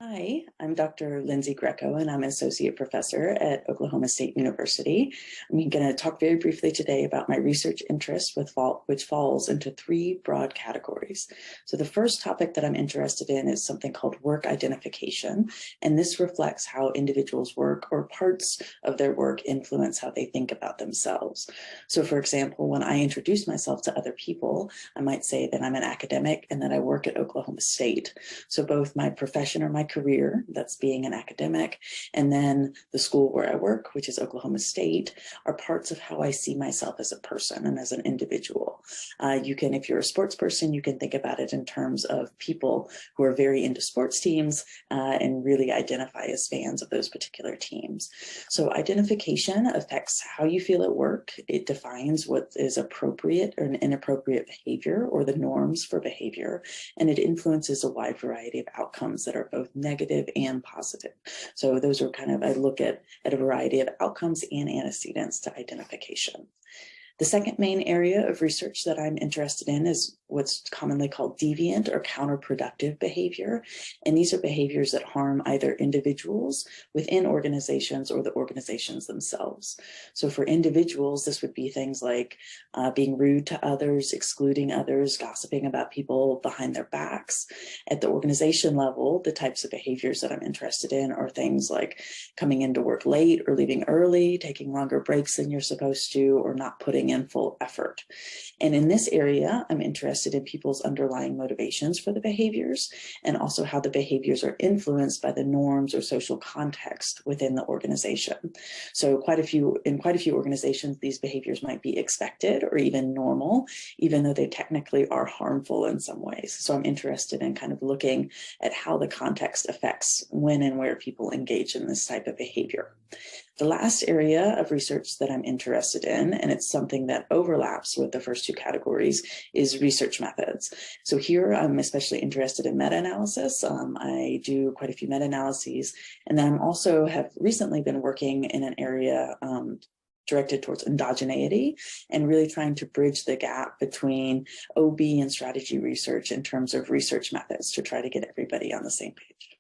Hi, I'm Dr. Lindsey Greco, and I'm an associate professor at Oklahoma State University. I'm going to talk very briefly today about my research interest, which falls into three broad categories. So the first topic that I'm interested in is something called work identification, and this reflects how individuals' work or parts of their work influence how they think about themselves. So for example, when I introduce myself to other people, I might say that I'm an academic and that I work at Oklahoma State. So both my profession or my career, that's being an academic, and then the school where I work, which is Oklahoma State, are parts of how I see myself as a person and as an individual. If you're a sports person, you can think about it in terms of people who are very into sports teams and really identify as fans of those particular teams. So identification affects how you feel at work. It defines what is appropriate or an inappropriate behavior or the norms for behavior, and it influences a wide variety of outcomes that are both negative and positive. So those are I look at a variety of outcomes and antecedents to identification. The second main area of research that I'm interested in is what's commonly called deviant or counterproductive behavior. And these are behaviors that harm either individuals within organizations or the organizations themselves. So for individuals, this would be things like being rude to others, excluding others, gossiping about people behind their backs. At the organization level, the types of behaviors that I'm interested in are things like coming into work late or leaving early, taking longer breaks than you're supposed to, or not putting in full effort. And in this area, I'm interested in people's underlying motivations for the behaviors and also how the behaviors are influenced by the norms or social context within the organization. So in quite a few organizations, these behaviors might be expected or even normal, even though they technically are harmful in some ways. So I'm interested in kind of looking at how the context affects when and where people engage in this type of behavior. The last area of research that I'm interested in, and it's something that overlaps with the first two categories, is research methods. So here I'm especially interested in meta-analysis. I do quite a few meta-analyses, and then I'm also have recently been working in an area directed towards endogeneity and really trying to bridge the gap between OB and strategy research in terms of research methods to try to get everybody on the same page.